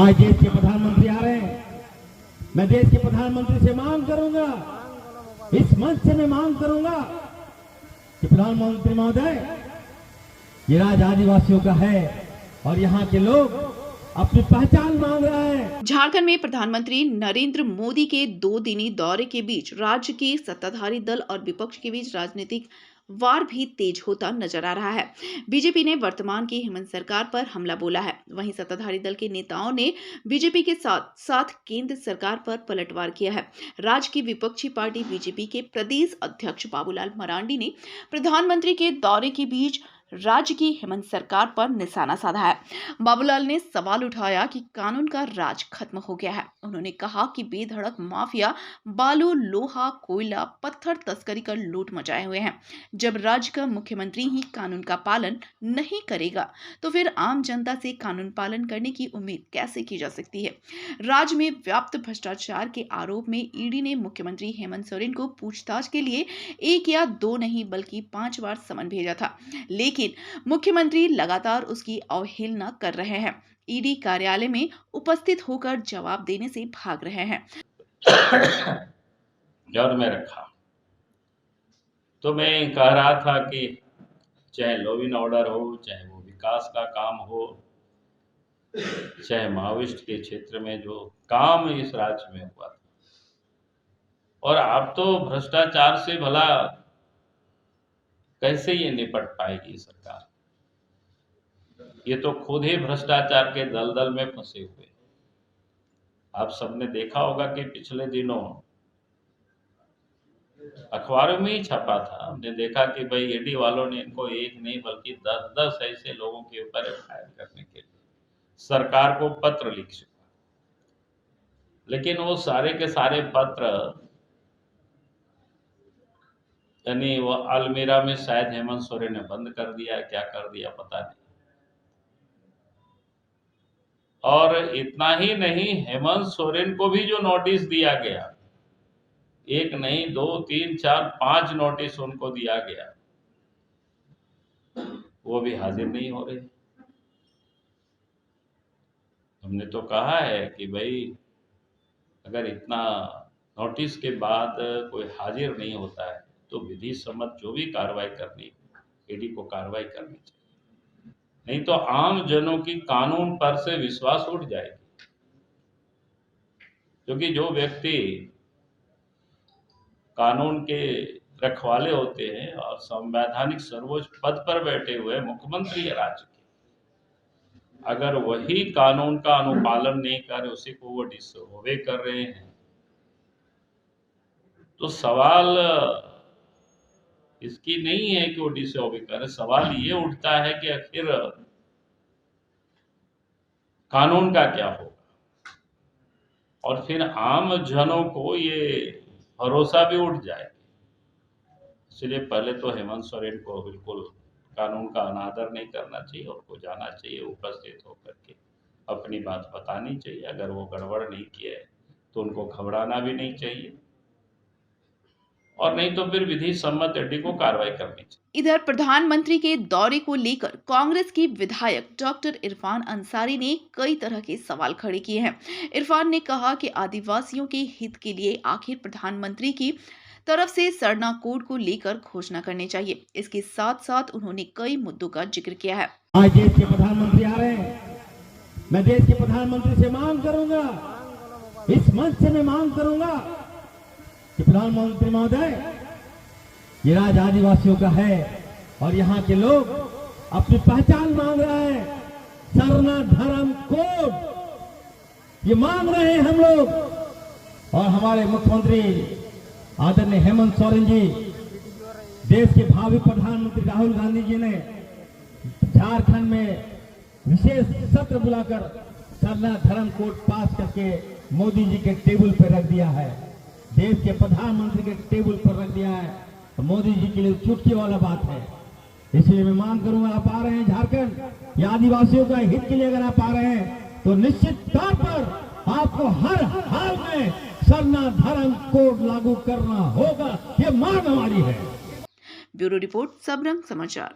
आज देश के प्रधानमंत्री आ रहे हैं। मैं देश के प्रधानमंत्री से मांग करूंगा, इस मंच से मैं मांग करूंगा कि प्रधानमंत्री महोदय, ये राज्य आदिवासियों का है और यहाँ के लोग अपनी पहचान मांग रहे हैं। झारखंड में प्रधानमंत्री नरेंद्र मोदी के 2 दिनी दौरे के बीच राज्य के सत्ताधारी दल और विपक्ष के बीच राजनीतिक वार भी तेज होता नजर आ रहा है। बीजेपी ने वर्तमान की हेमंत सरकार पर हमला बोला है, वहीं सत्ताधारी दल के नेताओं ने बीजेपी के साथ साथ केंद्र सरकार पर पलटवार किया है। राज्य की विपक्षी पार्टी बीजेपी के प्रदेश अध्यक्ष बाबूलाल मरांडी ने प्रधानमंत्री के दौरे के बीच राज्य की हेमंत सरकार पर निशाना साधा है। बाबूलाल ने सवाल उठाया कि कानून का राज खत्म हो गया है। उन्होंने कहा कि बेधड़क माफिया बालू, लोहा, कोयला, पत्थर तस्करी कर लूट मचाए हुए हैं। जब राज्य का मुख्यमंत्री ही कानून का पालन नहीं करेगा तो फिर आम जनता से कानून पालन करने की उम्मीद कैसे की जा सकती है। राज्य में व्याप्त भ्रष्टाचार के आरोप में ईडी ने मुख्यमंत्री हेमंत सोरेन को पूछताछ के लिए 1 या 2 नहीं बल्कि 5 बार समन भेजा था, लेकिन मुख्यमंत्री लगातार उसकी अवहेलना कर रहे हैं। ईडी कार्यालय में उपस्थित होकर जवाब देने से भाग रहे हैं। और मैं रखा तो मैं कह रहा था कि चाहे लॉ एंड ऑर्डर हो, चाहे वो विकास का काम हो, चाहे माओवादिस्ट के क्षेत्र में जो काम इस राज्य में हुआ था, और आप तो भ्रष्टाचार से भला कैसे ये निपट पाएगी सरकार। ये तो खुद ही भ्रष्टाचार के दलदल में फंसे हुए। आप सबने देखा होगा कि पिछले दिनों अखबारों में ही छपा था, हमने देखा कि भाई ईडी वालों ने इनको 1 नहीं बल्कि 10 ऐसे लोगों के ऊपर एफआईआर करने के लिए सरकार को पत्र लिख चुका। लेकिन वो सारे के सारे पत्र यानी वो अलमीरा में शायद हेमंत सोरेन ने बंद कर दिया, क्या कर दिया पता नहीं। और इतना ही नहीं, हेमंत सोरेन को भी जो नोटिस दिया गया, 1 नहीं 2 3 4 5 नोटिस उनको दिया गया, वो भी हाजिर नहीं हो रहे। हमने तो कहा है कि भाई अगर इतना नोटिस के बाद कोई हाजिर नहीं होता है तो विधि सम्मत जो भी कार्रवाई करनी, ईडी को कार्रवाई करनी चाहिए, नहीं तो आम जनों की कानून पर से विश्वास उठ जाएगी। क्योंकि जो व्यक्ति कानून के रखवाले होते हैं और संवैधानिक सर्वोच्च पद पर बैठे हुए मुख्यमंत्री है राज्य के, अगर वही कानून का अनुपालन नहीं कर उसी को वो डिसओबे कर रहे हैं तो सवाल इसकी नहीं है कि वो डिसओबे करे, सवाल ये उठता है कि आखिर कानून का क्या होगा। और फिर आम जनों को ये भरोसा भी उठ जाए। इसलिए पहले तो हेमंत सोरेन को बिल्कुल कानून का अनादर नहीं करना चाहिए, उनको जाना चाहिए, उपस्थित होकर के अपनी बात बतानी चाहिए। अगर वो गड़बड़ नहीं किए तो उनको घबराना भी नहीं चाहिए, और नहीं तो फिर विधि सम्मत ईडी को कार्रवाई करनी चाहिए। इधर प्रधानमंत्री के दौरे को लेकर कांग्रेस की विधायक डॉक्टर इरफान अंसारी ने कई तरह के सवाल खड़े किए हैं। इरफान ने कहा कि आदिवासियों के हित के लिए आखिर प्रधानमंत्री की तरफ से सरना कोड को लेकर घोषणा करनी चाहिए। इसके साथ साथ उन्होंने कई मुद्दों का जिक्र किया है। आज देश के प्रधानमंत्री आ रहे हैं। मैं देश के प्रधानमंत्री से मांग करूंगा, इस मंच से मैं मांग करूंगा कि प्रधानमंत्री महोदय, ये राज्य आदिवासियों का है और यहाँ के लोग अपनी पहचान मांग रहे हैं। सरना धर्म कोड ये मांग रहे हैं हम लोग। और हमारे मुख्यमंत्री आदरणीय हेमंत सोरेन जी, देश के भावी प्रधानमंत्री राहुल गांधी जी ने झारखंड में विशेष सत्र बुलाकर सरना धर्म कोड पास करके मोदी जी के टेबल पर रख दिया है, देश के प्रधानमंत्री के टेबल पर रख दिया है। तो मोदी जी के लिए चुटकी वाला बात है। इसलिए मैं मांग करूंगा, आप आ रहे हैं झारखंड, ये आदिवासियों का हित के लिए अगर आप आ रहे हैं तो निश्चित तौर पर आपको हर हाल में सरना धर्म कोड लागू करना होगा, ये मांग हमारी है। ब्यूरो रिपोर्ट, सबरंग समाचार।